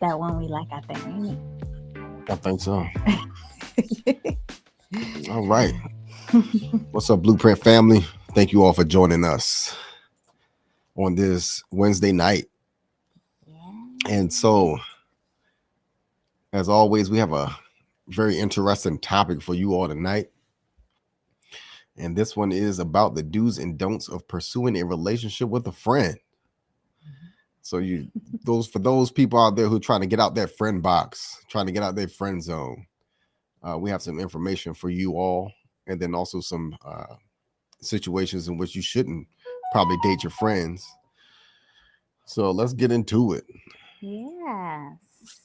that one we like, I think. I think so. All right. What's up, Blueprint family? Thank you all for joining us on this Wednesday night. And so, as always, we have a very interesting topic for you all tonight. And this one is about the do's and don'ts of pursuing a relationship with a friend. So for those people out there who are trying to get out their friend box, trying to get out their friend zone, we have some information for you all, and then also some situations in which you shouldn't probably date your friends. So let's get into it. Yes.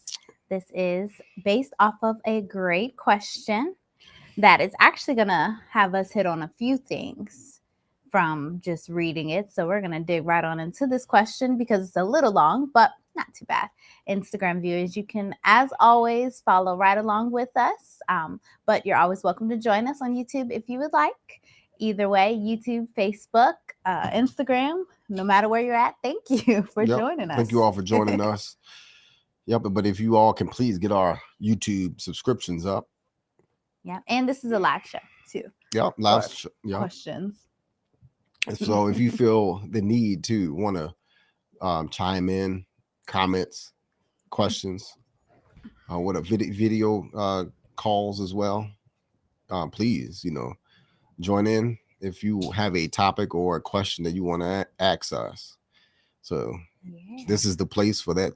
This is based off of a great question that is actually going to have us hit on a few things from just reading it. So we're going to dig right on into this question because it's a little long, but not too bad. Instagram viewers, you can, as always, follow right along with us. But you're always welcome to join us on YouTube if you would like. Either way, YouTube, Facebook, Instagram, no matter where you're at, thank you for joining us. Thank you all for joining us. Yep, but if you all can please get our YouTube subscriptions up. Yeah, and this is a live show too. Yep, live show. Yep. Questions. So if you feel the need to want to chime in, comments, questions, what a video calls as well, please, join in if you have a topic or a question that you want to ask us. So this is the place for that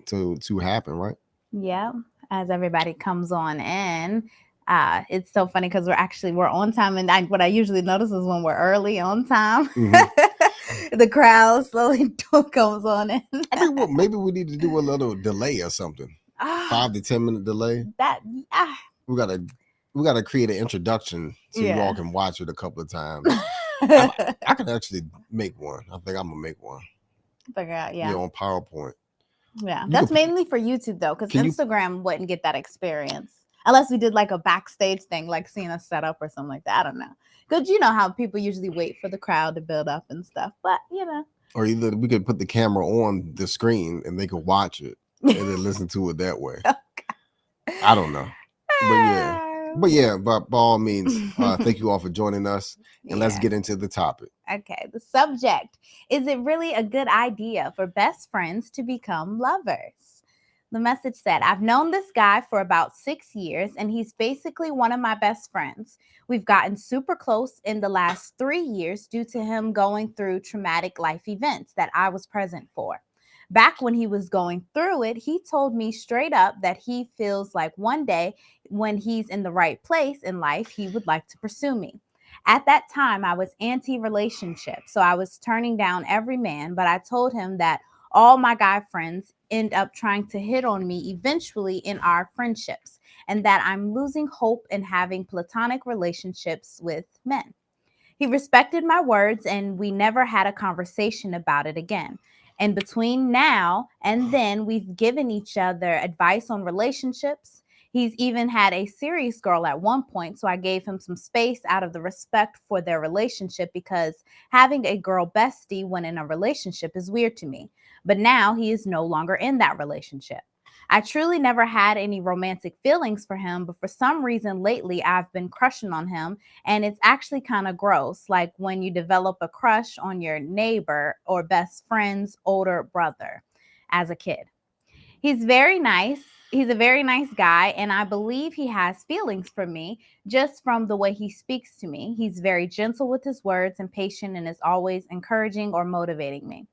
to happen, right? Yeah, as everybody comes on in. It's so funny because we're on time, and what I usually notice is when we're early on time, the crowd slowly comes on in. I mean, maybe we need to do a little delay or something. 5 to 10 minute delay. We gotta create an introduction so you all can watch it a couple of times. I can actually make one. I think I'm gonna make one. Figure out, on PowerPoint. Yeah, that's mainly for YouTube though, because Instagram wouldn't get that experience unless we did like a backstage thing, like seeing us set up or something like that. I don't know, because you know how people usually wait for the crowd to build up and stuff, but or either we could put the camera on the screen and they could watch it and then listen to it that way. Okay. I don't know, but by all means, thank you all for joining us, and let's get into the topic. Okay, the subject: is it really a good idea for best friends to become lovers? The message said, I've known this guy for about 6 years, and he's basically one of my best friends. We've gotten super close in the last 3 years due to him going through traumatic life events that I was present for. Back when he was going through it, he told me straight up that he feels like one day when he's in the right place in life, he would like to pursue me. At that time, I was anti-relationship, so I was turning down every man, but I told him that all my guy friends end up trying to hit on me eventually in our friendships, and that I'm losing hope in having platonic relationships with men. He respected my words, and we never had a conversation about it again. And between now and then, we've given each other advice on relationships. He's even had a serious girl at one point, so I gave him some space out of the respect for their relationship, because having a girl bestie when in a relationship is weird to me. But now he is no longer in that relationship. I truly never had any romantic feelings for him, but for some reason lately I've been crushing on him, and it's actually kind of gross, like when you develop a crush on your neighbor or best friend's older brother as a kid. He's very nice. He's a very nice guy, and I believe he has feelings for me just from the way he speaks to me. He's very gentle with his words and patient, and is always encouraging or motivating me.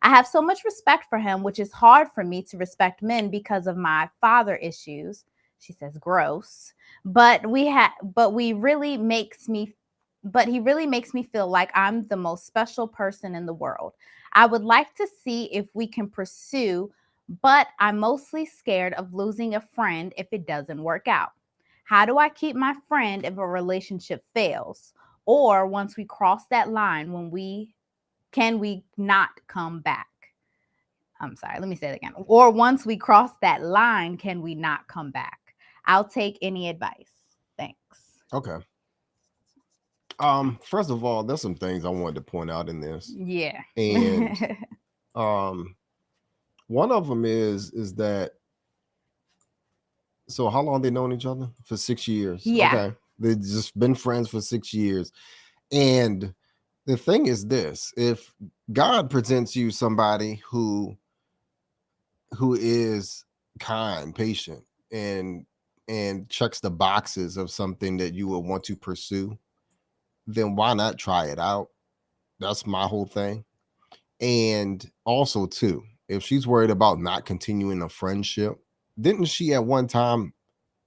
I have so much respect for him, which is hard for me to respect men because of my father issues. She says gross. But he really makes me feel like I'm the most special person in the world. I would like to see if we can pursue, but I'm mostly scared of losing a friend if it doesn't work out. How do I keep my friend if a relationship fails? Or once we cross that line, can we not come back? I'm sorry, let me say it again. Or once we cross that line, can we not come back? I'll take any advice. Thanks. Okay. First of all, there's some things I wanted to point out in this. Yeah. And One of them is that, so how long they known each other? For 6 years. Yeah. Okay. They've just been friends for 6 years. And the thing is this, if God presents you somebody who is kind, patient, and checks the boxes of something that you would want to pursue, then why not try it out? That's my whole thing. And also too, if she's worried about not continuing a friendship, didn't she at one time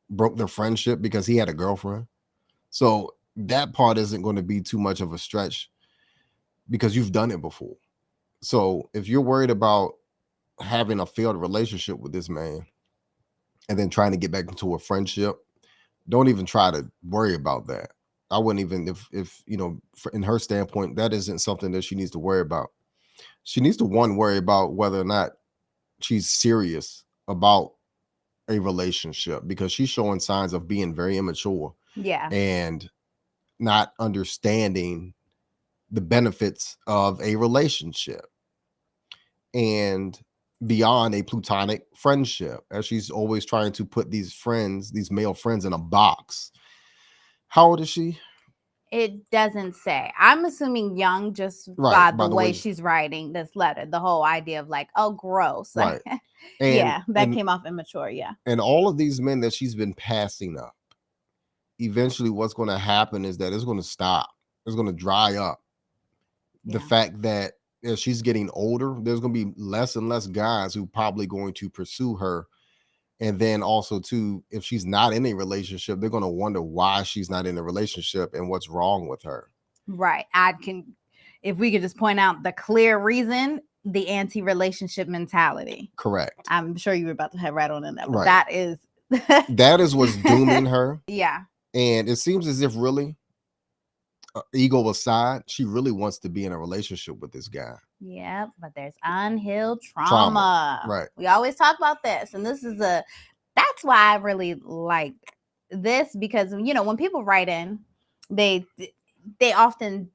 broke the friendship because he had a girlfriend? So that part isn't going to be too much of a stretch because you've done it before. So if you're worried about having a failed relationship with this man and then trying to get back into a friendship, don't even try to worry about that. I wouldn't even, if in her standpoint, that isn't something that she needs to worry about. She needs to worry about whether or not she's serious about a relationship, because she's showing signs of being very immature Yeah. and not understanding the benefits of a relationship and beyond a platonic friendship, as she's always trying to put these male friends, in a box. How old is she? It doesn't say. I'm assuming young just Right, by the way she's writing this letter. The whole idea of like, oh, gross. Right. Yeah, that came off immature. Yeah. And all of these men that she's been passing up, eventually what's going to happen is that it's going to stop. It's going to dry up. The fact that as she's getting older, there's going to be less and less guys who probably going to pursue her. And then also too, if she's not in a relationship, they're going to wonder why she's not in a relationship and what's wrong with her. Right. If we could just point out the clear reason, the anti-relationship mentality. Correct. I'm sure you were about to have right on in that, but Right. that is what's dooming her. Yeah. And it seems as if really, ego aside, she really wants to be in a relationship with this guy. Yeah, but there's unhealed trauma. Right. We always talk about this, and that's why I really like this, because when people write in, they often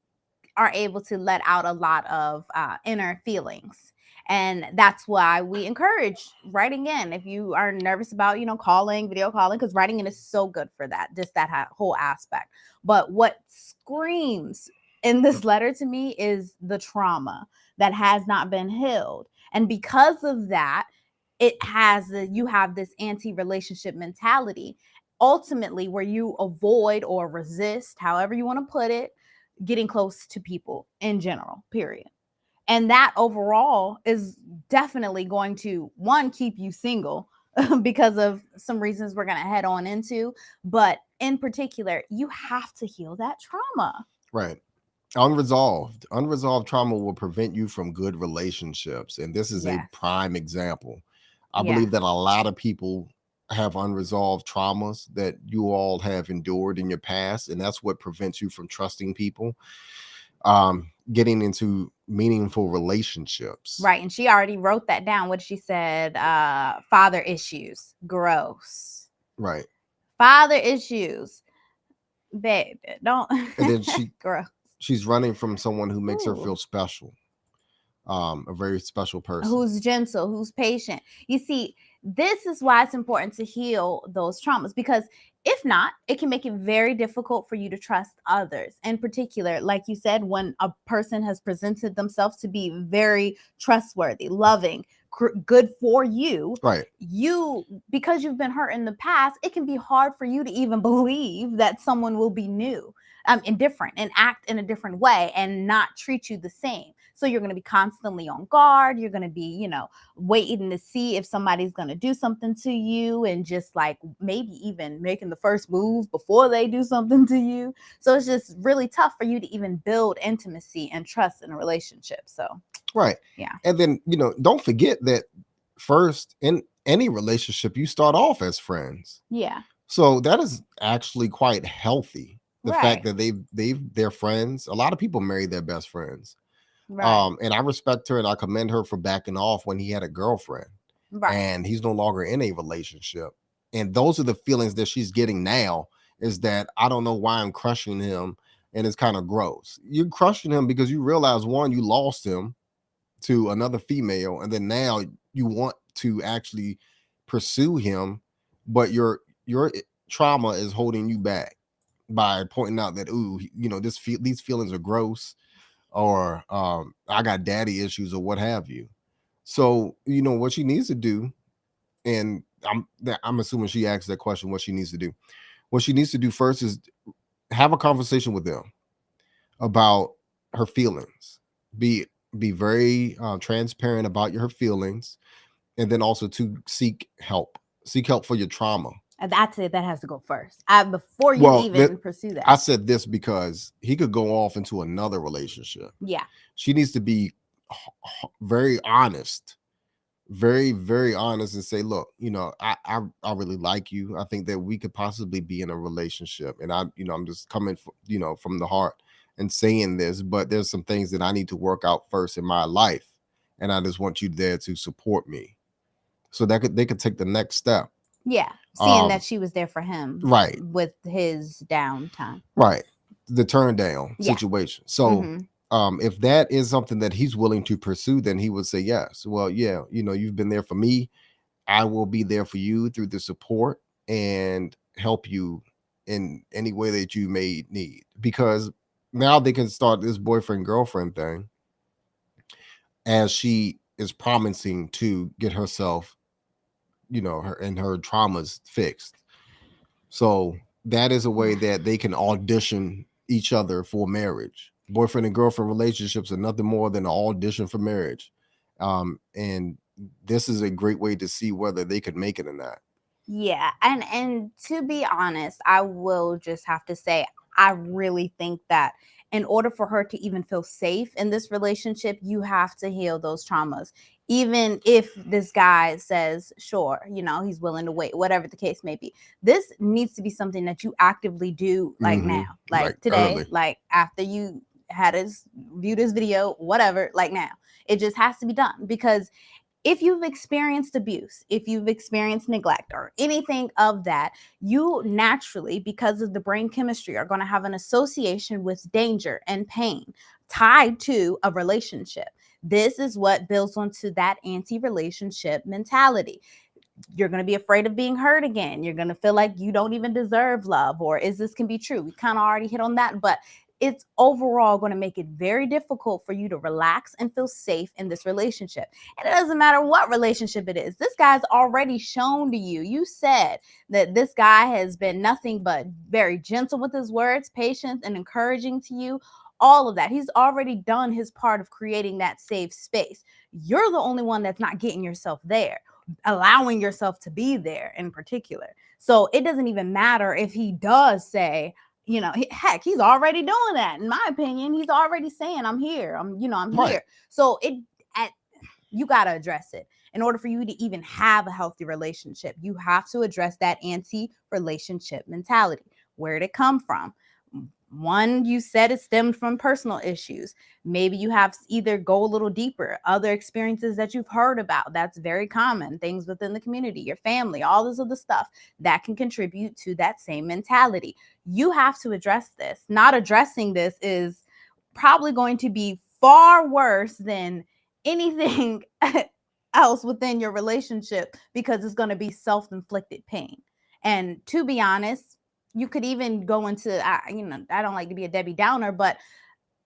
are able to let out a lot of inner feelings. And that's why we encourage writing in. If you are nervous about, calling, video calling, because writing in is so good for that, just that whole aspect. But what screams in this letter to me is the trauma that has not been healed. And because of that, you have this anti-relationship mentality, ultimately, where you avoid or resist, however you want to put it, getting close to people in general, period. And that overall is definitely going to, one, keep you single because of some reasons we're going to head on into. But in particular, you have to heal that trauma. Right. Unresolved trauma will prevent you from good relationships. And this is a prime example. I believe that a lot of people have unresolved traumas that you all have endured in your past. And that's what prevents you from trusting people, getting into meaningful relationships. Right. And she already wrote that down. What she said, father issues. Gross. Right. Father issues. Babe, don't. And then gross. She's running from someone who makes her feel special. A very special person. Who's gentle, who's patient. You see, this is why it's important to heal those traumas, because if not, it can make it very difficult for you to trust others. In particular, like you said, when a person has presented themselves to be very trustworthy, loving, good for you, right? Because you've been hurt in the past, it can be hard for you to even believe that someone will be new, and different, and act in a different way and not treat you the same. So you're going to be constantly on guard. You're going to be, waiting to see if somebody's going to do something to you, and just like maybe even making the first move before they do something to you. So it's just really tough for you to even build intimacy and trust in a relationship. So, right. Yeah. And then, don't forget that first, in any relationship, you start off as friends. Yeah. So that is actually quite healthy. The fact that they're friends. A lot of people marry their best friends. Right. And I respect her and I commend her for backing off when he had a girlfriend. Right. And he's no longer in a relationship. And those are the feelings that she's getting now, is that I don't know why I'm crushing him, and it's kind of gross. You're crushing him because you realize, one, you lost him. to another female, and then now you want to actually pursue him, but your trauma is holding you back by pointing out that, ooh, you know, these feelings are gross, or I got daddy issues, or what have you. So, you know, what she needs to do, and I'm assuming she asked that question, what she needs to do. What she needs to do first is have a conversation with them about her feelings. Be very transparent about her feelings, and then also to seek help. Seek help for your trauma. And that's it. That has to go first. Before you Well, even pursue that. I said this because he could go off into another relationship. Yeah. She needs to be very honest, very, very honest, and say, look, you know, I really like you. I think that we could possibly be in a relationship. And I'm just coming, from the heart and saying this, but there's some things that I need to work out first in my life. And I just want you there to support me. So they could take the next step. Yeah. Seeing that she was there for him. Right. With his downtime. Right. The turn down situation. So if that is something that he's willing to pursue, then he would say yes. Well, yeah, you know, you've been there for me. I will be there for you through the support and help you in any way that you may need. Because now they can start this boyfriend-girlfriend thing, as she is promising to get herself, you know, her traumas fixed. So that is a way that they can audition each other for marriage. Boyfriend and girlfriend relationships are nothing more than an audition for marriage. And this is a great way to see whether they could make it or not. Yeah. And to be honest, I will just have to say, I really think that in order for her to even feel safe in this relationship, you have to heal those traumas. Even if this guy says, sure, you know, he's willing to wait, whatever the case may be, this needs to be something that you actively do now, like today, early. Like after you viewed his video, whatever, like now. It just has to be done, because if you've experienced abuse, if you've experienced neglect or anything of that, you naturally, because of the brain chemistry, are going to have an association with danger and pain tied to a relationship. This is what builds onto that anti-relationship mentality. You're going to be afraid of being hurt again. You're going to feel like you don't even deserve love, or is this can be true? We kind of already hit on that, but it's overall going to make it very difficult for you to relax and feel safe in this relationship. And it doesn't matter what relationship it is. This guy's already shown to you. You said that this guy has been nothing but very gentle with his words, patient and encouraging to you. All of that. He's already done his part of creating that safe space. You're the only one that's not getting yourself there, allowing yourself to be there in particular. So it doesn't even matter if he does say, you know, heck, he's already doing that. In my opinion, he's already saying, I'm here. I'm here. So you got to address it. In order for you to even have a healthy relationship, you have to address that anti-relationship mentality. Where did it come from? One, you said it stemmed from personal issues. Maybe you have either go a little deeper, other experiences that you've heard about. That's very common. Things within the community, your family, all this other stuff that can contribute to that same mentality. You have to address this. Not addressing this is probably going to be far worse than anything else within your relationship, because it's going to be self-inflicted pain. And to be honest, you could even go into, I don't like to be a Debbie Downer, but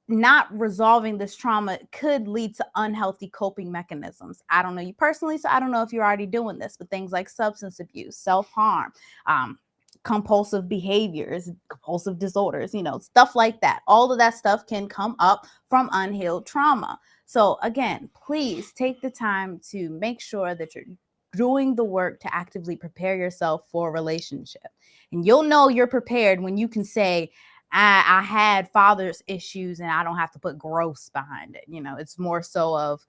not resolving this trauma could lead to unhealthy coping mechanisms. I don't know you personally, so I don't know if you're already doing this, but things like substance abuse, self-harm, compulsive behaviors, compulsive disorders, stuff like that. All of that stuff can come up from unhealed trauma. So again, please take the time to make sure that you're doing the work to actively prepare yourself for a relationship. And you'll know you're prepared when you can say, I had father's issues and I don't have to put gross behind it. It's more so of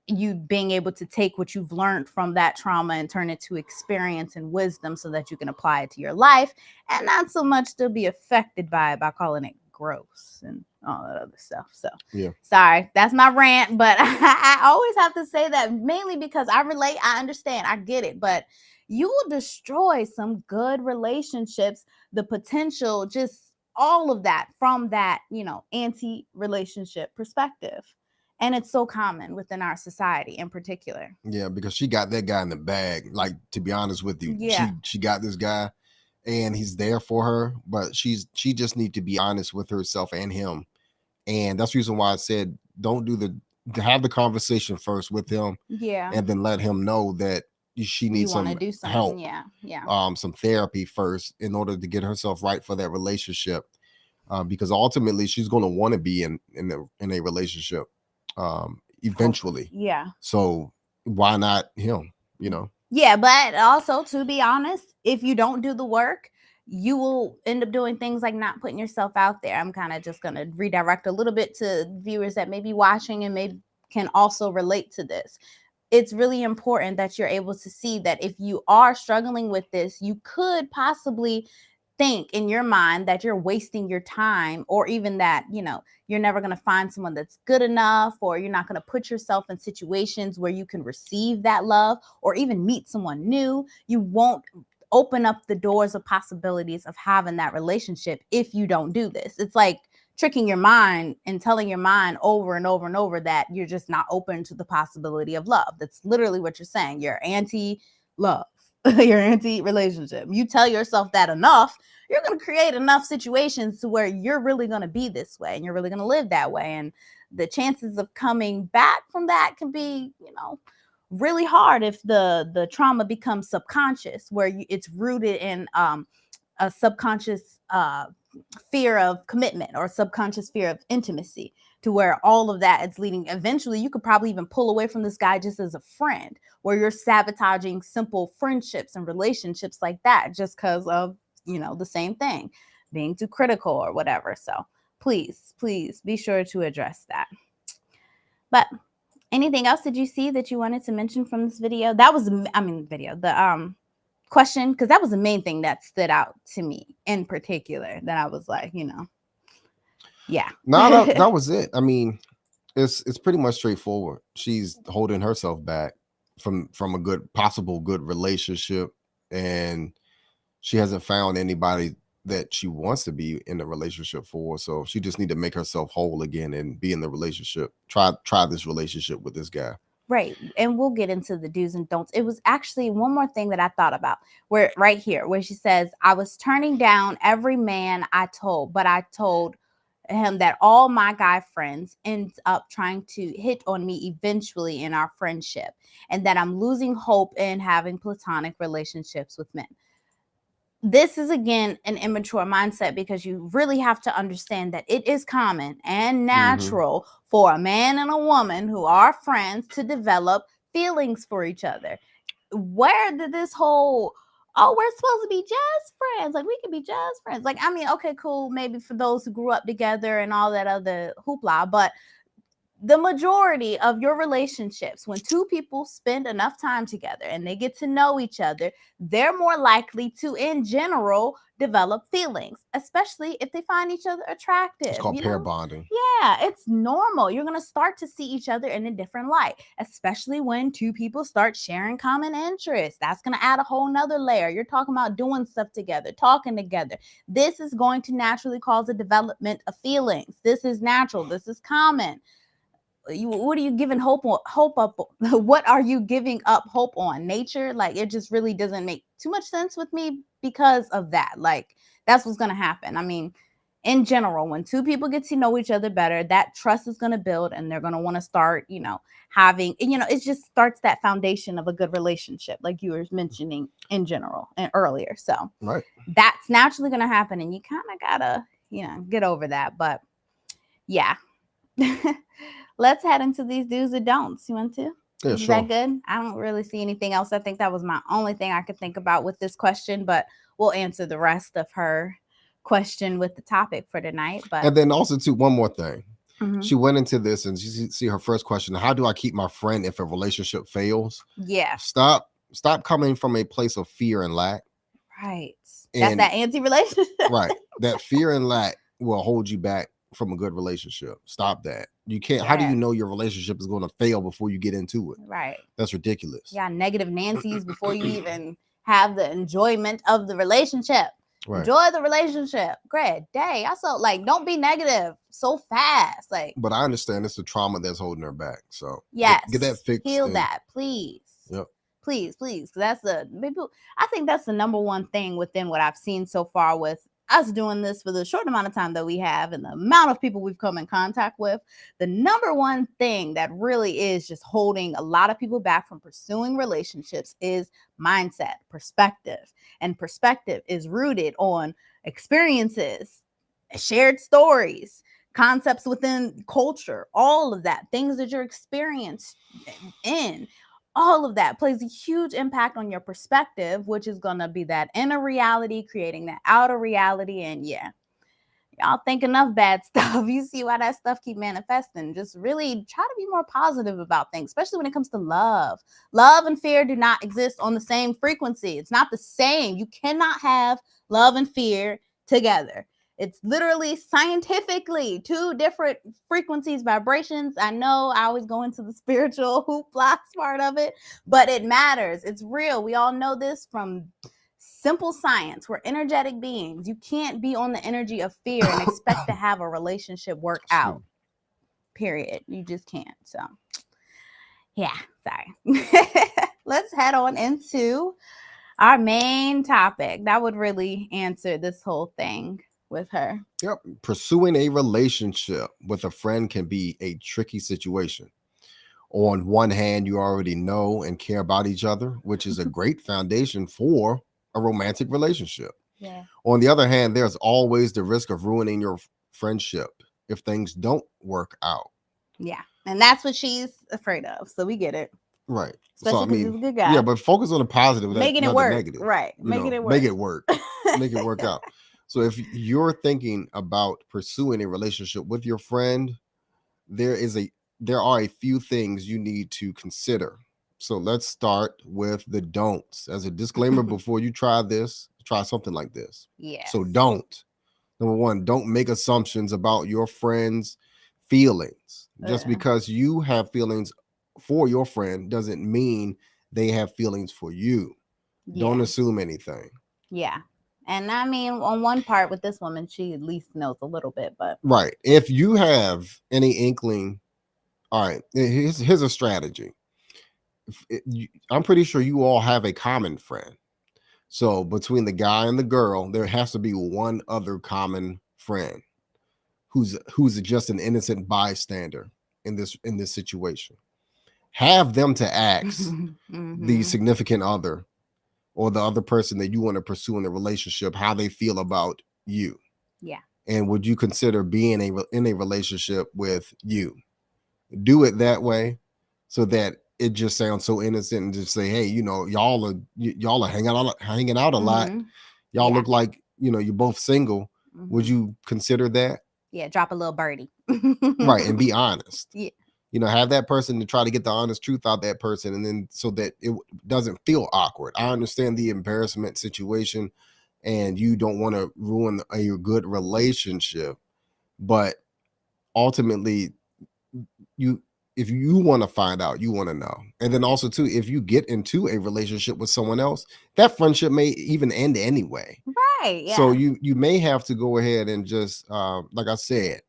you being able to take what you've learned from that trauma and turn it to experience and wisdom so that you can apply it to your life and not so much still be affected by it by calling it gross and all that other stuff. So yeah, sorry, that's my rant, but I always have to say that mainly because I relate, I understand, I get it, but you will destroy some good relationships, the potential, just all of that from that, anti-relationship perspective. And it's so common within our society in particular. Yeah, because she got that guy in the bag. Like, to be honest with you, Yeah. she got this guy, and he's there for her, but she just need to be honest with herself and him. And that's the reason why I said don't have the conversation first with him, Yeah. and then let him know that she needs You want to some do something. help, Yeah. some therapy first in order to get herself right for that relationship. Because ultimately she's going to want to be in a relationship eventually. Yeah. So why not him, you know? Yeah, but also, to be honest, if you don't do the work, you will end up doing things like not putting yourself out there. I'm kind of just going to redirect a little bit to viewers that may be watching and maybe can also relate to this. It's really important that you're able to see that if you are struggling with this, you could possibly think in your mind that you're wasting your time, or even that, you're never going to find someone that's good enough, or you're not going to put yourself in situations where you can receive that love or even meet someone new. You won't open up the doors of possibilities of having that relationship if you don't do this. It's like tricking your mind and telling your mind over and over and over that you're just not open to the possibility of love. That's literally what you're saying. You're anti-love. You're anti-relationship. You tell yourself that enough, you're going to create enough situations to where you're really going to be this way and you're really going to live that way. And the chances of coming back from that can be, really hard if the trauma becomes subconscious, where it's rooted in a subconscious fear of commitment or subconscious fear of intimacy, to where all of that is leading. Eventually, you could probably even pull away from this guy just as a friend, where you're sabotaging simple friendships and relationships like that just because of, the same thing, being too critical or whatever. So please be sure to address that. But anything else did you see that you wanted to mention from this video? That was, the question, because that was the main thing that stood out to me in particular, that I was like, yeah. No, that was it. I mean, it's pretty much straightforward. She's holding herself back from a possible good relationship, and she hasn't found anybody that she wants to be in the relationship for. So she just need to make herself whole again and be in the relationship. Try this relationship with this guy. Right. And we'll get into the do's and don'ts. It was actually one more thing that I thought about, where right here, where she says, I was turning down every man I told, but I told him that all my guy friends end up trying to hit on me eventually in our friendship, and that I'm losing hope in having platonic relationships with men. This is, again, an immature mindset, because you really have to understand that it is common and natural for a man and a woman who are friends to develop feelings for each other. Where did this whole, we're supposed to be just friends, like we can be just friends, like, I mean, okay, cool, maybe for those who grew up together and all that other hoopla, but the majority of your relationships, when two people spend enough time together and they get to know each other, they're more likely to, in general, develop feelings, especially if they find each other attractive. It's called pair bonding. Yeah, it's normal. You're going to start to see each other in a different light, especially when two people start sharing common interests. That's going to add a whole nother layer. You're talking about doing stuff together, talking together. This is going to naturally cause a development of feelings. This is natural. This is common. What are you giving hope up? What are you giving up hope on? Nature? Like, it just really doesn't make too much sense with me because of that. Like, that's what's going to happen. I mean, in general, when two people get to know each other better, that trust is going to build, and they're going to want to start, having, it just starts that foundation of a good relationship, like you were mentioning in general and earlier. So right, that's naturally going to happen, and you kind of gotta, get over that. But yeah. Let's head into these do's and don'ts. You want to? Yeah, Is sure. that good? I don't really see anything else. I think that was my only thing I could think about with this question, but we'll answer the rest of her question with the topic for tonight. But and then also too, one more thing. She went into this and she see her first question: how do I keep my friend if a relationship fails? Yeah. Stop coming from a place of fear and lack. Right. That's that anti-relationship. Right. That fear and lack will hold you back from a good relationship. Stop that. You can't. Yeah. How do you know your relationship is going to fail before you get into it? Right. That's ridiculous. Yeah, negative Nancy's before you even have the enjoyment of the relationship. Right. Enjoy the relationship. Great day. Also, like, don't be negative. so fast. Like, but I understand it's the trauma that's holding her back. So yes, get that fixed. Heal that, please. Yep. Please. That's I think that's the number one thing within what I've seen so far with us doing this for the short amount of time that we have and the amount of people we've come in contact with. The number one thing that really is just holding a lot of people back from pursuing relationships is mindset, perspective. And perspective is rooted on experiences, shared stories, concepts within culture, all of that, things that you're experienced in. All of that plays a huge impact on your perspective, which is going to be that inner reality, creating that outer reality. And yeah, y'all think enough bad stuff. You see why that stuff keep manifesting. Just really try to be more positive about things, especially when it comes to love. Love and fear do not exist on the same frequency. It's not the same. You cannot have love and fear together. It's literally scientifically two different frequencies, vibrations. I know I always go into the spiritual hoopla part of it, but it matters. It's real. We all know this from simple science. We're energetic beings. You can't be on the energy of fear and expect to have a relationship work out. Period. You just can't. So, yeah, sorry. Let's head on into our main topic. That would really answer this whole thing with her. Yep. Pursuing a relationship with a friend can be a tricky situation. On one hand, you already know and care about each other, which is a great foundation for a romantic relationship. Yeah. On the other hand, there's always the risk of ruining your friendship if things don't work out. Yeah. And that's what she's afraid of. So we get it. Right. Especially because he's a good guy. Yeah, but focus on the positive. Making it work. Negative. Right. Making it work. Make it work. Make it work out. So if you're thinking about pursuing a relationship with your friend, there are a few things you need to consider. So let's start with the don'ts. As a disclaimer, before you try something like this. Yeah. So don't. Number one, don't make assumptions about your friend's feelings. Just because you have feelings for your friend doesn't mean they have feelings for you. Yeah. Don't assume anything. Yeah. And I mean, on one part with this woman, she at least knows a little bit, but. Right. If you have any inkling, all right, here's a strategy. I'm pretty sure you all have a common friend. So between the guy and the girl, there has to be one other common friend who's just an innocent bystander in this situation. Have them to ask the significant other or the other person that you want to pursue in the relationship how they feel about you. Yeah. And would you consider being in a relationship with you? Do it that way so that it just sounds so innocent and just say, hey, y'all are hanging out a lot. Y'all look like, you're both single. Would you consider that? Yeah. Drop a little birdie. Right. And be honest. Yeah. Have that person to try to get the honest truth out of that person. And then so that it doesn't feel awkward. I understand the embarrassment situation and you don't want to ruin a good relationship, but ultimately if you want to find out, you want to know. And then also too, if you get into a relationship with someone else, that friendship may even end anyway. Right. Yeah. So you may have to go ahead and just, like I said,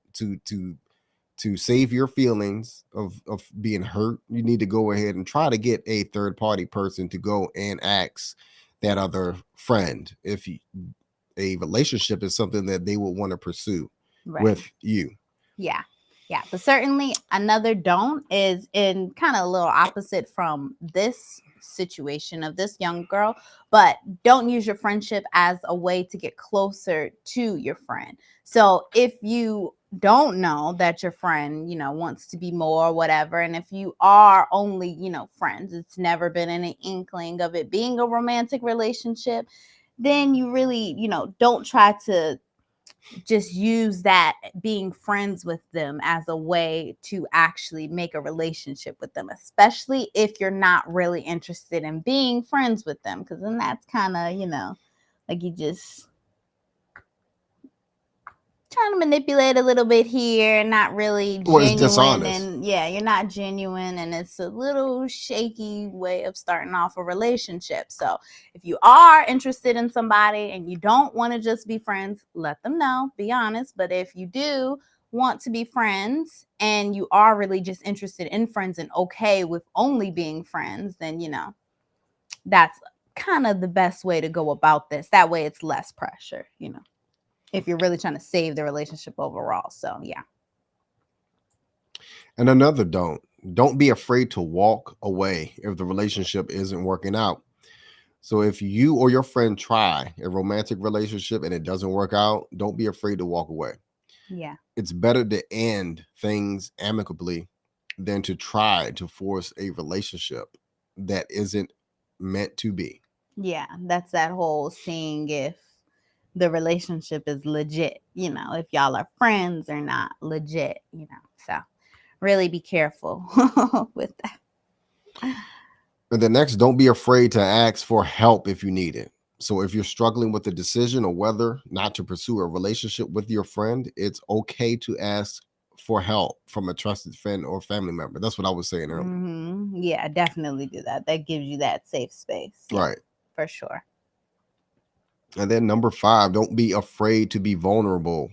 to save your feelings of being hurt, you need to go ahead and try to get a third party person to go and ask that other friend if a relationship is something that they would want to pursue with you. Yeah. Yeah. But certainly another don't is in kind of a little opposite from this situation of this young girl, but don't use your friendship as a way to get closer to your friend. So if you don't know that your friend, wants to be more or whatever, and if you are only, friends, it's never been any inkling of it being a romantic relationship, then you really, don't try to just use that being friends with them as a way to actually make a relationship with them, especially if you're not really interested in being friends with them, because then that's kind of, like you just trying to manipulate a little bit here and not really genuine. And you're not genuine, and it's a little shaky way of starting off a relationship. So if you are interested in somebody and you don't want to just be friends, let them know, be honest. But if you do want to be friends and you are really just interested in friends and okay with only being friends, then, that's kind of the best way to go about this. That way it's less pressure, if you're really trying to save the relationship overall. So, yeah. And another don't be afraid to walk away if the relationship isn't working out. So if you or your friend try a romantic relationship and it doesn't work out, don't be afraid to walk away. Yeah. It's better to end things amicably than to try to force a relationship that isn't meant to be. Yeah. That's that whole seeing if the relationship is legit, if y'all are friends or not legit, So really be careful with that. And the next, don't be afraid to ask for help if you need it. So if you're struggling with a decision or whether not to pursue a relationship with your friend, it's okay to ask for help from a trusted friend or family member. That's what I was saying earlier. Yeah, definitely do that. That gives you that safe space. Yeah, Right. for sure. And then number 5, don't be afraid to be vulnerable,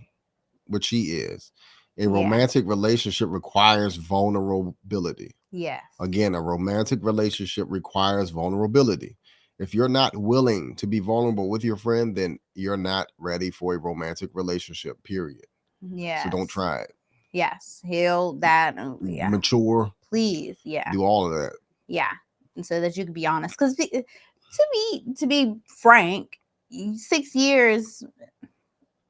which she is. A romantic relationship requires vulnerability. Yes. Again, a romantic relationship requires vulnerability. If you're not willing to be vulnerable with your friend, then you're not ready for a romantic relationship, period. Yeah. So don't try it. Yes. Heal that. Yeah. Mature. Please. Yeah. Do all of that. Yeah. And so that you can be honest. Because to be frank, 6 years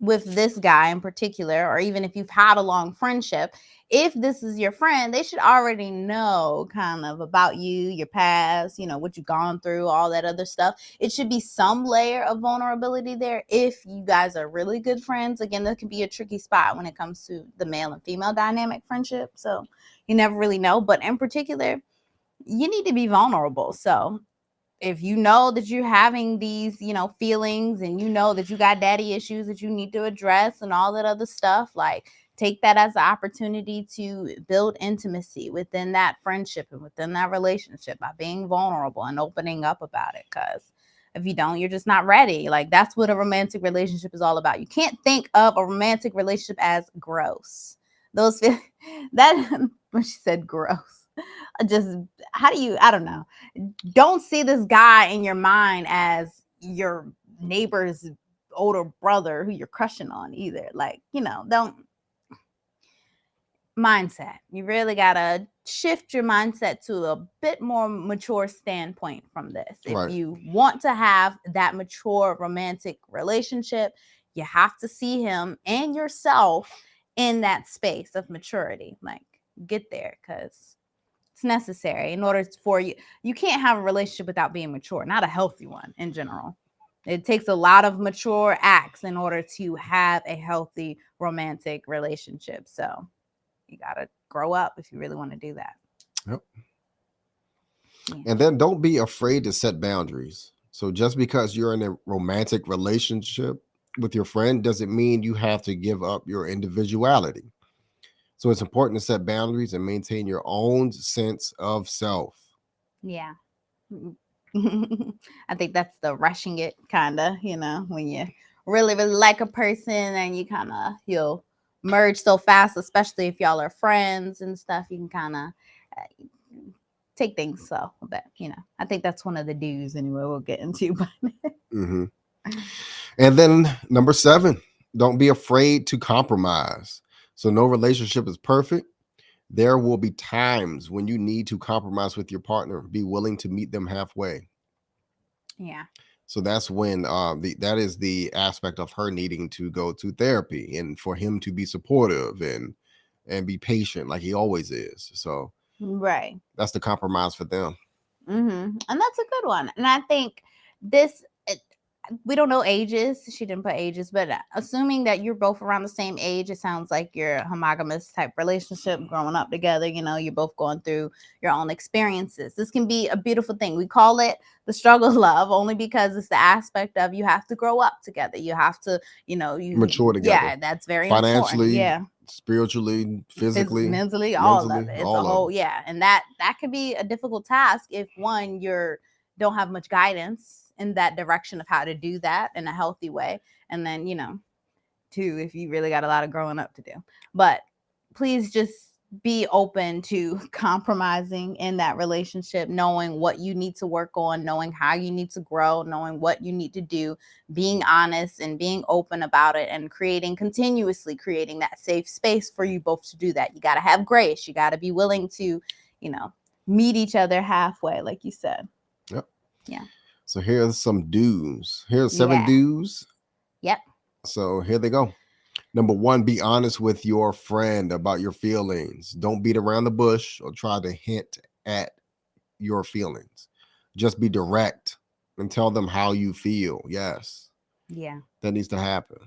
with this guy in particular, or even if you've had a long friendship, if this is your friend, they should already know kind of about you, your past, what you've gone through, all that other stuff. It should be some layer of vulnerability there if you guys are really good friends. Again, that can be a tricky spot when it comes to the male and female dynamic friendship. So you never really know. But in particular, you need to be vulnerable. So if you know that you're having these, feelings and that you got daddy issues that you need to address and all that other stuff, like take that as an opportunity to build intimacy within that friendship and within that relationship by being vulnerable and opening up about it. Because if you don't, you're just not ready. Like that's what a romantic relationship is all about. You can't think of a romantic relationship as gross. That when she said gross. Just I don't know. Don't see this guy in your mind as your neighbor's older brother who you're crushing on either. Like, don't mindset. You really gotta shift your mindset to a bit more mature standpoint from this. If you want to have that mature romantic relationship, you have to see him and yourself in that space of maturity. Like, get there, because it's necessary in order for you can't have a relationship without being mature, not a healthy one in general. It takes a lot of mature acts in order to have a healthy romantic relationship. So you got to grow up if you really want to do that. Yep. Yeah. And then don't be afraid to set boundaries. So just because you're in a romantic relationship with your friend doesn't mean you have to give up your individuality. So it's important to set boundaries and maintain your own sense of self. Yeah. I think that's the rushing it kind of, when you really, really like a person and you kind of, you'll merge so fast, especially if y'all are friends and stuff, you can kind of take things slow. But, I think that's one of the do's anyway we'll get into. Mm-hmm. And then number 7, don't be afraid to compromise. So no relationship is perfect. There will be times when you need to compromise with your partner. Be willing to meet them halfway. Yeah. So that's when that is the aspect of her needing to go to therapy and for him to be supportive and be patient like he always is. So right. That's the compromise for them. Mm-hmm. And that's a good one. And I think we don't know ages. She didn't put ages, but assuming that you're both around the same age, it sounds like you're a homogamous type relationship, growing up together. You're both going through your own experiences. This can be a beautiful thing. We call it the struggle of love only because it's the aspect of you have to grow up together. You have to, you mature together. Yeah, that's very financially, important. Yeah. Spiritually, physically, mentally, all of it. It's a whole, and that can be a difficult task if one, don't have much guidance in that direction of how to do that in a healthy way. And then, too if you really got a lot of growing up to do. But please just be open to compromising in that relationship, knowing what you need to work on, knowing how you need to grow, knowing what you need to do, being honest and being open about it, and continuously creating that safe space for you both to do that. You got to have grace. You got to be willing to, meet each other halfway, like you said. Yep. Yeah. So here's some do's. Here's 7 do's. Yep. So here they go. Number 1, be honest with your friend about your feelings. Don't beat around the bush or try to hint at your feelings. Just be direct and tell them how you feel. Yes. Yeah. That needs to happen.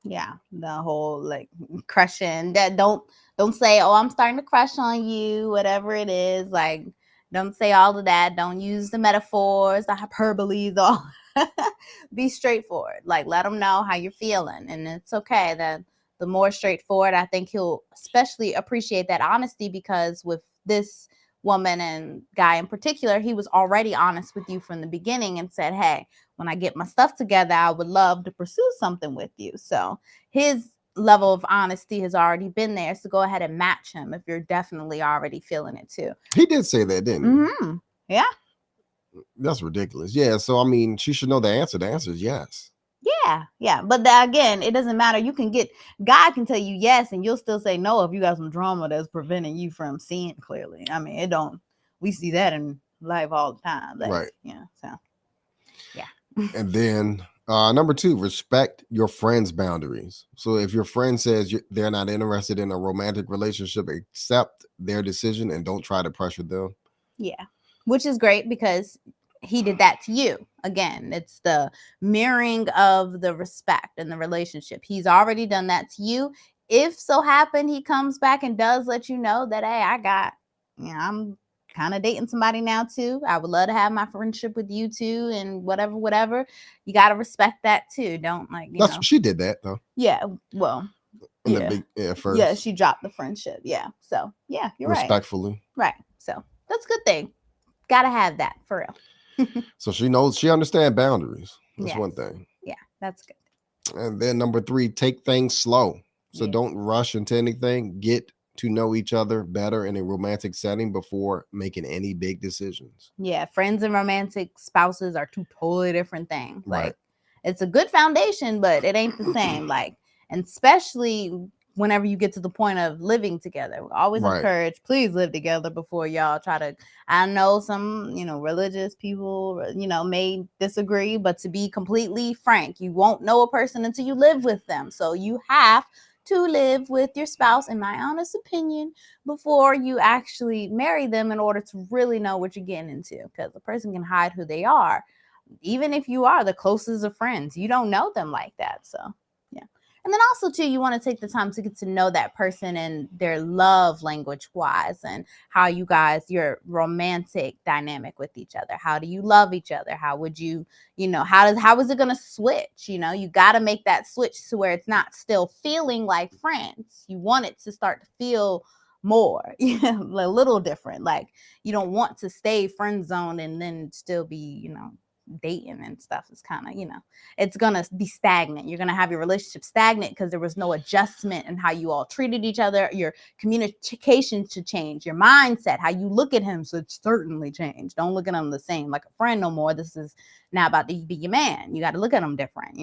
Yeah. The whole like crushing. That don't say, oh, I'm starting to crush on you, whatever it is. Like, don't say all of that. Don't use the metaphors, the hyperboles, all. Be straightforward. Like, let them know how you're feeling. And it's okay that the more straightforward, I think he'll especially appreciate that honesty, because with this woman and guy in particular, he was already honest with you from the beginning and said, hey, when I get my stuff together, I would love to pursue something with you. So his level of honesty has already been there. So go ahead and match him if you're definitely already feeling it too. He did say that, didn't he? Mm-hmm. Yeah. That's ridiculous. Yeah. So, I mean, she should know the answer. The answer is yes. Yeah. But again, it doesn't matter. God can tell you yes, and you'll still say no if you got some drama that's preventing you from seeing clearly. I mean, we see that in life all the time. Like, right. Yeah. So, yeah. And then number 2, respect your friend's boundaries. So if your friend says they're not interested in a romantic relationship, accept their decision and don't try to pressure them. Yeah. Which is great, because he did that to you. Again, it's the mirroring of the respect in the relationship. He's already done that to you. If so happen he comes back and does let you know that, hey, I'm kind of dating somebody now too. I would love to have my friendship with you too, and whatever. You got to respect that too. Don't She did that though. Yeah. Well, first. Yeah, she dropped the friendship. Yeah. So yeah, you're respectfully. Right. So that's a good thing. Gotta have that for real. So she understands boundaries. That's one thing. Yeah, that's good. And then number 3, take things slow. So don't rush into anything. Get to know each other better in a romantic setting before making any big decisions. Yeah, friends and romantic spouses are 2 totally different things. Right. Like, it's a good foundation, but it ain't the same. Like, and especially whenever you get to the point of living together, we always encourage, please live together before y'all try to. I know some, religious people, may disagree, but to be completely frank, you won't know a person until you live with them. So you have to live with your spouse, in my honest opinion, before you actually marry them, in order to really know what you're getting into, because a person can hide who they are. Even if you are the closest of friends, you don't know them like that. So yeah. And then also too, you want to take the time to get to know that person and their love language wise, and how you guys, your romantic dynamic with each other. How do you love each other? How would you, how is it going to switch? You got to make that switch to where it's not still feeling like friends. You want it to start to feel more, a little different. Like, you don't want to stay friend zone and then still be, dating and stuff. Is kind of, it's gonna be stagnant. You're gonna have your relationship stagnant because there was no adjustment in how you all treated each other. Your communication should change, your mindset, how you look at him should certainly change. Don't look at him the same like a friend no more. This is now about to be your man. You got to look at him different.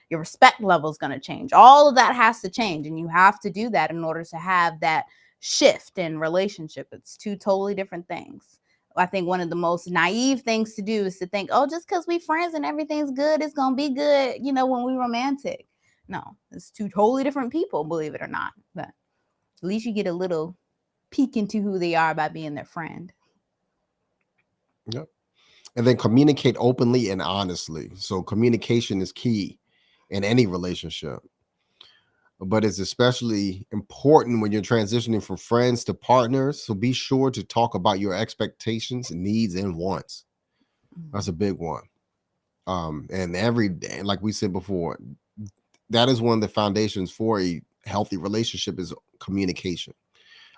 Your respect level is going to change. All of that has to change, and you have to do that in order to have that shift in relationship. It's 2 totally different things. I think one of the most naive things to do is to think, oh, just because we friends and everything's good, it's going to be good, when we romantic. No, it's 2 totally different people, believe it or not. But at least you get a little peek into who they are by being their friend. Yep. And then communicate openly and honestly. So communication is key in any relationship. But it's especially important when you're transitioning from friends to partners. So be sure to talk about your expectations, needs, and wants. That's a big one. And every day, like we said before, that is one of the foundations for a healthy relationship is communication.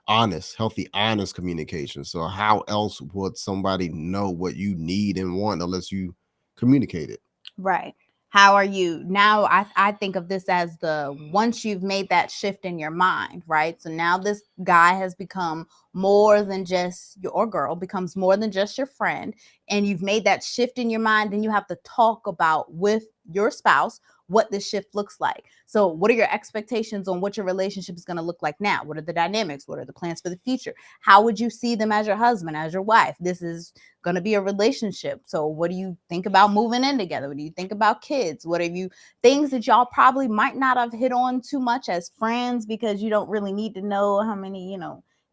Healthy, honest communication. So how else would somebody know what you need and want unless you communicate it? Right. How are you now? I think of this as once you've made that shift in your mind, right? So now this guy has become more than just your girl, becomes more than just your friend, and you've made that shift in your mind. Then you have to talk about with your spouse what this shift looks like. So what are your expectations on what your relationship is going to look like now? What are the dynamics? What are the plans for the future? How would you see them as your husband, as your wife? This is going to be a relationship. So what do you think about moving in together? What do you think about kids? What have you things that y'all probably might not have hit on too much as friends, because you don't really need to know how many,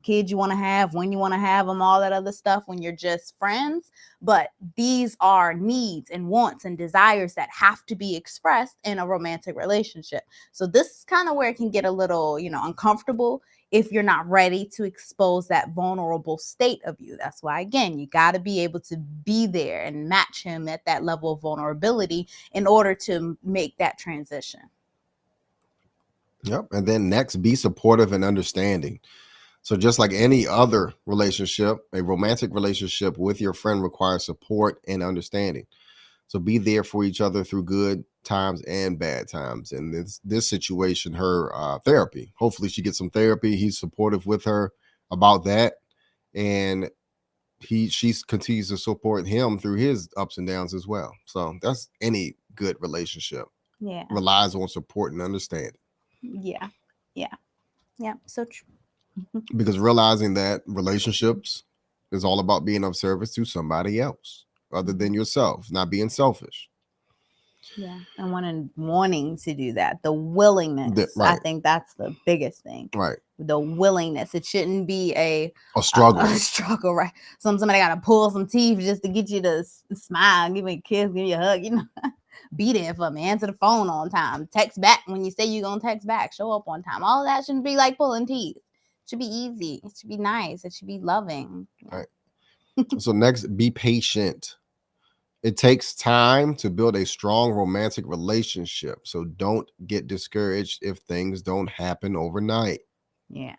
kids you want to have, when you want to have them, all that other stuff when you're just friends. But these are needs and wants and desires that have to be expressed in a romantic relationship. So this is kind of where it can get a little, uncomfortable if you're not ready to expose that vulnerable state of you. That's why, again, you got to be able to be there and match him at that level of vulnerability in order to make that transition. Yep. And then next, be supportive and understanding. So just like any other relationship, a romantic relationship with your friend requires support and understanding. So be there for each other through good times and bad times. And this situation, her therapy, hopefully she gets some therapy. He's supportive with her about that. And she continues to support him through his ups and downs as well. So that's any good relationship. Yeah. Relies on support and understanding. Yeah. So true. Because realizing that relationships is all about being of service to somebody else other than yourself, not being selfish. Yeah, and wanting to do that, the willingness. Right. I think that's the biggest thing. Right. The willingness. It shouldn't be a struggle. A struggle, right? Somebody got to pull some teeth just to get you to smile, give me a kiss, give you a hug. Be there for me. Answer the phone on time. Text back when you say you're gonna text back. Show up on time. All of that shouldn't be like pulling teeth. It should be easy. It should be nice. It should be loving. Right. So next, be patient. It takes time to build a strong romantic relationship. So don't get discouraged if things don't happen overnight. Yeah.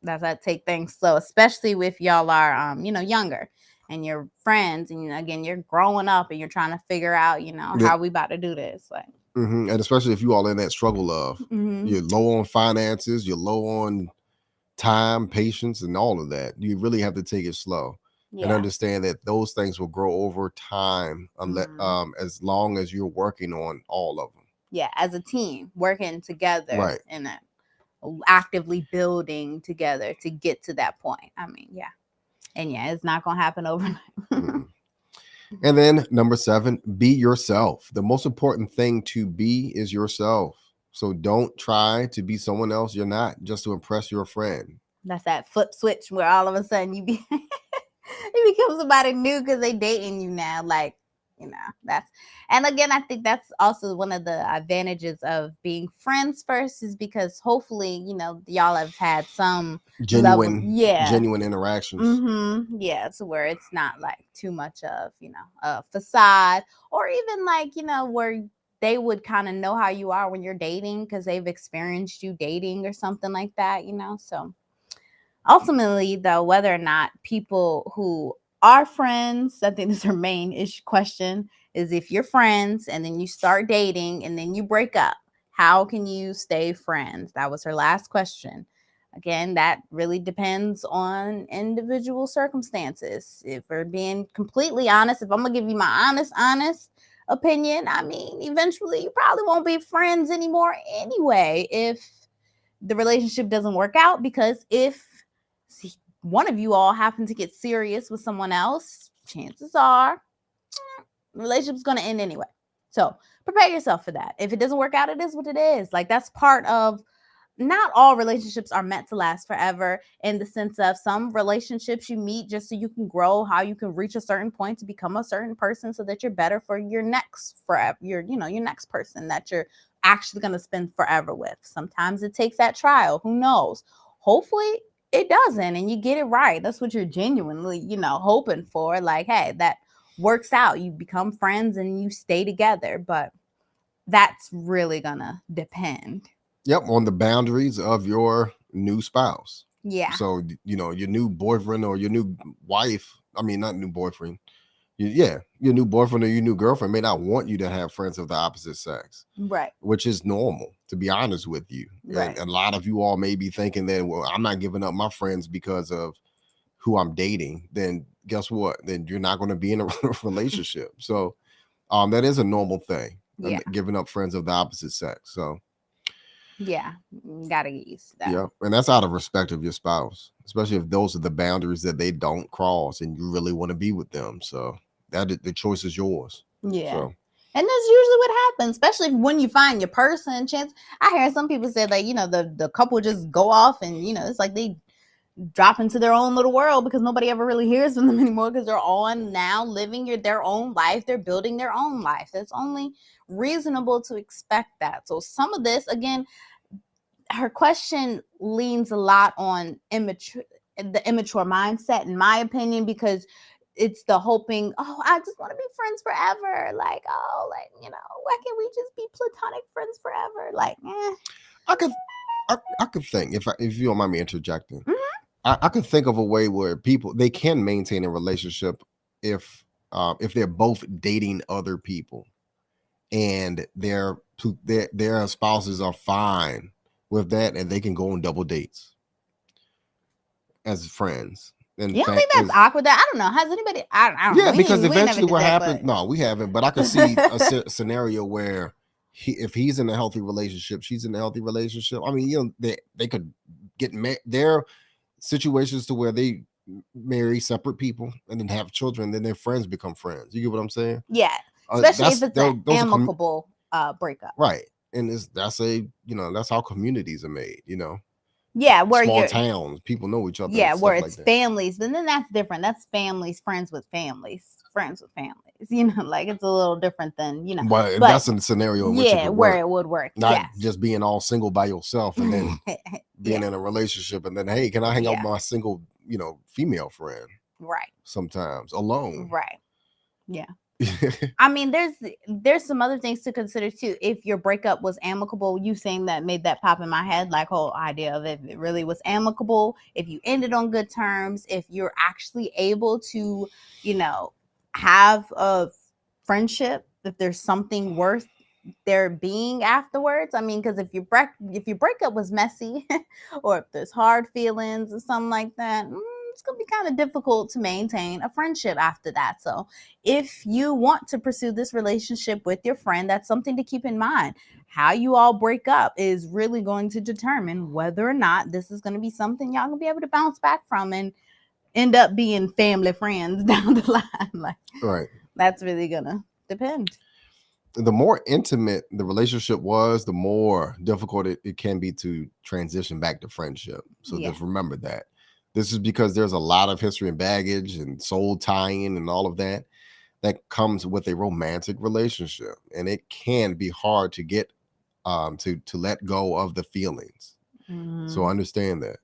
That's that take things slow, especially if y'all are younger and you're friends, and again, you're growing up and you're trying to figure out, how we about to do this. Like and especially if you all in that struggle of you're low on finances, you're low on time, patience, and all of that. You really have to take it slow. And understand that those things will grow over time, unless as long as you're working on all of them. Yeah, as a team, working together, right, and actively building together to get to that point. I mean, it's not gonna happen overnight. And then number 7, be yourself. The most important thing to be is yourself. So don't try to be someone else you're not just to impress your friend. That's that flip switch where all of a sudden you become somebody new because they dating you now. Like, and again, I think that's also one of the advantages of being friends first, is because hopefully, y'all have had some genuine interactions. Yeah, so where it's not like too much of, a facade, or even like, where they would kind of know how you are when you're dating because they've experienced you dating or something like that, so ultimately, though, whether or not people who are friends, I think this is our main question, is if you're friends and then you start dating and then you break up, how can you stay friends? That was her last question. Again, that really depends on individual circumstances. If we're being completely honest, if I'm going to give you my honest opinion, I mean, eventually you probably won't be friends anymore anyway if the relationship doesn't work out, because if one of you all happen to get serious with someone else, chances are the relationship's going to end anyway. So prepare yourself for that. If it doesn't work out, it is what it is. Like, that's part of, not all relationships are meant to last forever, in the sense of some relationships you meet just so you can grow, how you can reach a certain point to become a certain person so that you're better for your next your next person that you're actually going to spend forever with. Sometimes it takes that trial. Who knows? Hopefully it doesn't, and you get it right. That's what you're genuinely, hoping for. Like, hey, that works out. You become friends and you stay together, but that's really gonna depend. Yep, on the boundaries of your new spouse. Yeah. So, your new boyfriend or your new wife, I mean, not new boyfriend, your new boyfriend or your new girlfriend may not want you to have friends of the opposite sex, Right. which is normal, to be honest with you. Right. And a lot of you all may be thinking that, well, I'm not giving up my friends because of who I'm dating. Then guess what? Then you're not going to be in a relationship. So that is a normal thing. Yeah. Giving up friends of the opposite sex. So yeah, gotta get used to that. yeah, and that's out of respect of your spouse, especially if those are the boundaries that they don't cross and you really want to be with them. So the choice is yours. Yeah. So And that's usually what happens, especially when you find your person. Chance, I hear some people say like, the couple just go off and it's like they drop into their own little world because nobody ever really hears from them anymore because they're on now living their own life. They're building their own life. It's only reasonable to expect that. So some of this, again, her question leans a lot on the immature mindset, in my opinion, because it's the hoping, I just want to be friends forever. Like, why can't we just be platonic friends forever? Like, I could think if you don't mind me interjecting. Mm-hmm. I could think of a way where they can maintain a relationship if they're both dating other people and their spouses are fine with that and they can go on double dates as friends. And you don't think that's awkward? I don't know. Has anybody? I don't know. Because eventually what happened? No, we haven't. But I could see a scenario where if he's in a healthy relationship, she's in a healthy relationship. I mean, they could get married. There are situations to where they marry separate people and then have children. Then their friends become friends. You get what I'm saying? Yeah, especially if it's an amicable breakup, right? And that's how communities are made. Yeah, where small towns, people know each other. Yeah, where it's families, and then that's different. That's families, friends with families. Like it's a little different than But that's a scenario in which where it would work. Not just being all single by yourself and then being in a relationship and then, hey, can I hang out with my single, female friend? Right. Sometimes alone. Right. Yeah. I mean, there's some other things to consider too. If your breakup was amicable, you saying that made that pop in my head, like whole idea of if it really was amicable, if you ended on good terms, if you're actually able to, have a friendship, if there's something worth there being afterwards. I mean, because if your breakup was messy or if there's hard feelings or something like that, it's going to be kind of difficult to maintain a friendship after that. So if you want to pursue this relationship with your friend, that's something to keep in mind. How you all break up is really going to determine whether or not this is going to be something y'all going to be able to bounce back from and end up being family friends down the line. Like, right. That's really going to depend. The more intimate the relationship was, the more difficult it can be to transition back to friendship. So just remember that. This is because there's a lot of history and baggage and soul tying and all of that comes with a romantic relationship. And it can be hard to get to let go of the feelings. So understand that.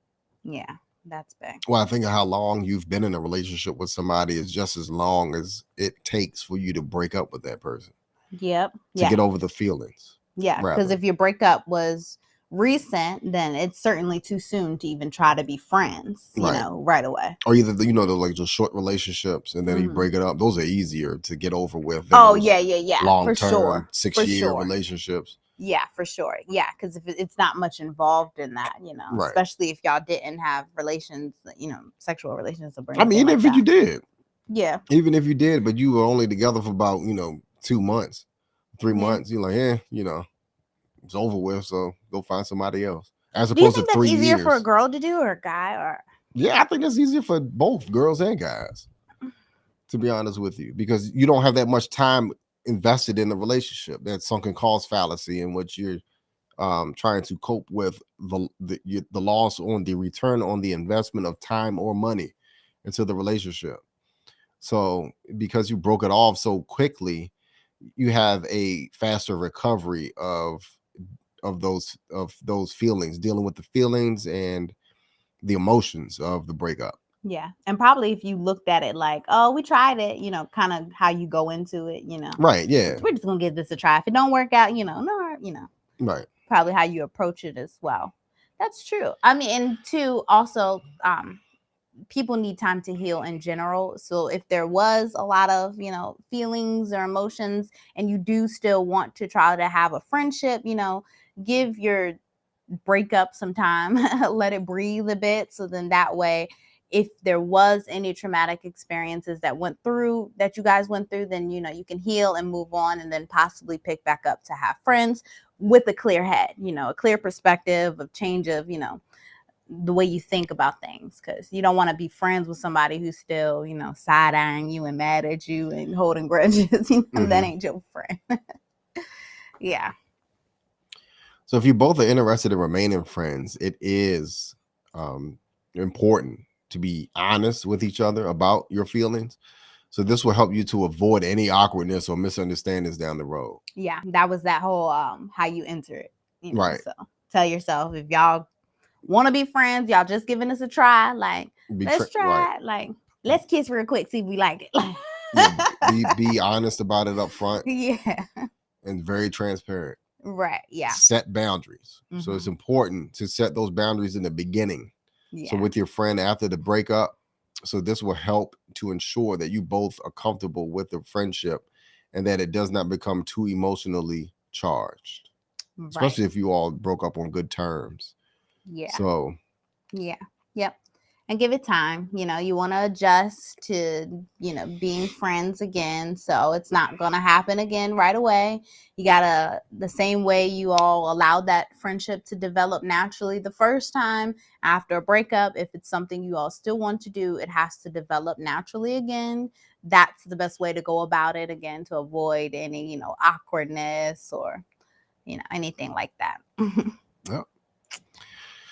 Yeah, that's big. Well, I think how long you've been in a relationship with somebody is just as long as it takes for you to break up with that person. Yep. To get over the feelings. Yeah, because if your breakup was recent, then it's certainly too soon to even try to be friends, right away. Or either like just short relationships and then you break it up. Those are easier to get over with. Yeah. Long-term, for sure. 6-year relationships. Yeah, for sure. Yeah, because if it's not much involved in that, especially if y'all didn't have relations, sexual relations. I mean, even if you did. Yeah. Even if you did, but you were only together for about, 2 months, 3 months, you're like, it's over with, so go find somebody else. As opposed to 3 years. Do you think that's easier for a girl to do or a guy? Or yeah, I think it's easier for both girls and guys, to be honest with you, because you don't have that much time invested in the relationship. That sunken cost fallacy in which you're trying to cope with the loss on the return on the investment of time or money into the relationship. So because you broke it off so quickly, you have a faster recovery of those feelings, dealing with the feelings and the emotions of the breakup. Yeah. And probably if you looked at it like, oh, we tried it, kind of how you go into it, Right. Yeah. We're just going to give this a try. If it don't work out, Right. Probably how you approach it as well. That's true. I mean, and two, also, people need time to heal in general. So if there was a lot of, feelings or emotions and you do still want to try to have a friendship, give your breakup some time, let it breathe a bit. So then that way, if there was any traumatic experiences that you guys went through, then, you can heal and move on and then possibly pick back up to have friends with a clear head, a clear perspective of change of, the way you think about things, because you don't want to be friends with somebody who's still, side-eyeing you and mad at you and holding grudges. That ain't your friend. Yeah. So if you both are interested in remaining friends, it is important to be honest with each other about your feelings. So this will help you to avoid any awkwardness or misunderstandings down the road. Yeah, that was that whole how you enter it. Right. So tell yourself, if y'all want to be friends, y'all just giving us a try. Like, let's try it. Like, let's kiss real quick, see if we like it. Be honest about it up front. Yeah. And very transparent. Right. Yeah. Set boundaries. So it's important to set those boundaries in the beginning. Yeah. So with your friend after the breakup. So this will help to ensure that you both are comfortable with the friendship and that it does not become too emotionally charged. Right. Especially if you all broke up on good terms. Yeah. So. Yeah. Yep. And give it time. You want to adjust to, being friends again. So it's not going to happen again right away. You got to, the same way you all allowed that friendship to develop naturally the first time after a breakup, if it's something you all still want to do, it has to develop naturally again. That's the best way to go about it again, to avoid any, awkwardness or, anything like that. Yep.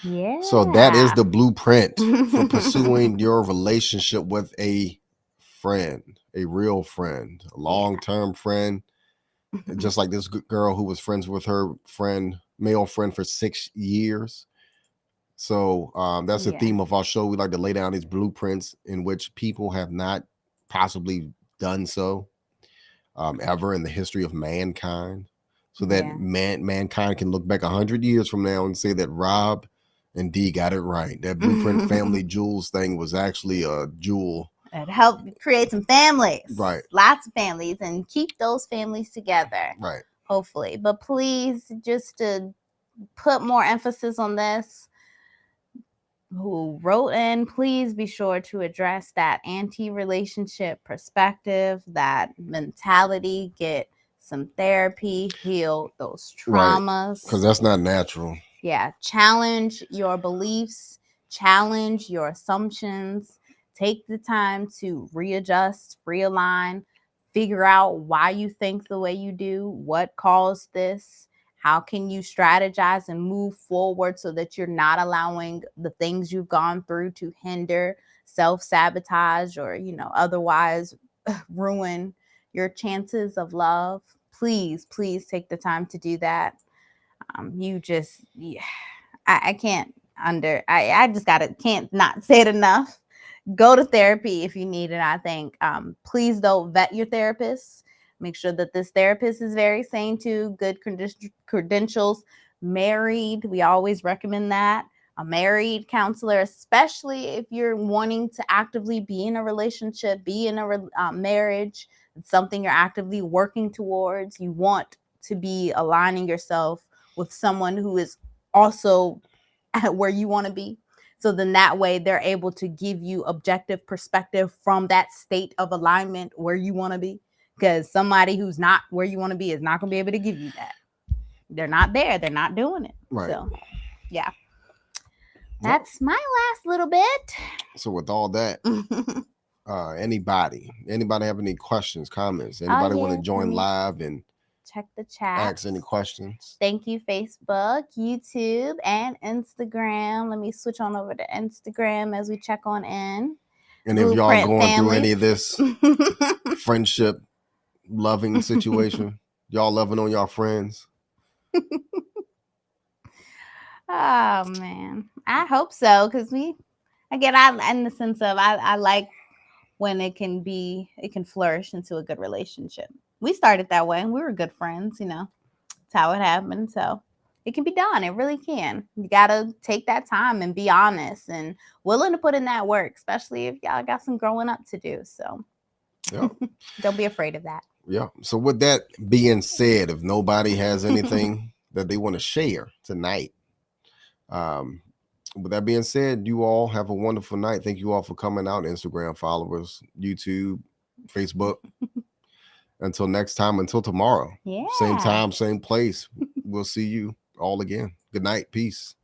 Yeah. So that is the blueprint for pursuing your relationship with a friend, a real friend, a long-term friend. Just like this girl who was friends with her male friend for 6 years. So that's the theme of our show. We like to lay down these blueprints in which people have not possibly done so ever in the history of mankind. So that mankind can look back 100 years from now and say that Rob and Dee got it right. That Blueprint Family Jewels thing was actually a jewel. It helped create some families. Right. Lots of families, and keep those families together. Right. Hopefully. But please, just to put more emphasis on this, who wrote in, please be sure to address that anti-relationship perspective, that mentality, get some therapy, heal those traumas. Because that's not natural. Yeah. Challenge your beliefs, challenge your assumptions, take the time to readjust, realign, figure out why you think the way you do, what caused this, how can you strategize and move forward so that you're not allowing the things you've gone through to hinder, self-sabotage, or, otherwise ruin your chances of love. Please take the time to do that. I can't can't not say it enough. Go to therapy if you need it. I think, please though, vet your therapist. Make sure that this therapist is very sane too, good credentials, married. We always recommend that. A married counselor, especially if you're wanting to actively be in a relationship, be in a marriage. It's something you're actively working towards. You want to be aligning yourself with someone who is also at where you want to be. So then that way they're able to give you objective perspective from that state of alignment where you want to be. Because somebody who's not where you want to be is not going to be able to give you that. They're not there. They're not doing it. Right. So, yeah. That's my last little bit. So with all that, anybody have any questions, comments? Anybody want to join live and check the chat? Ask any questions. Thank you, Facebook, YouTube, and Instagram. Let me switch on over to Instagram as we check on in. And if y'all going through any of this friendship loving situation, y'all loving on y'all friends? Oh man, I hope so, because in the sense of I like when it can flourish into a good relationship. We started that way and we were good friends, that's how it happened. So it can be done. It really can. You got to take that time and be honest and willing to put in that work, especially if y'all got some growing up to do. So Yeah. don't be afraid of that. Yeah. So with that being said, if nobody has anything that they want to share tonight, with that being said, you all have a wonderful night. Thank you all for coming out. Instagram followers, YouTube, Facebook. Until next time, until tomorrow. Yeah. Same time, same place. We'll see you all again. Good night. Peace.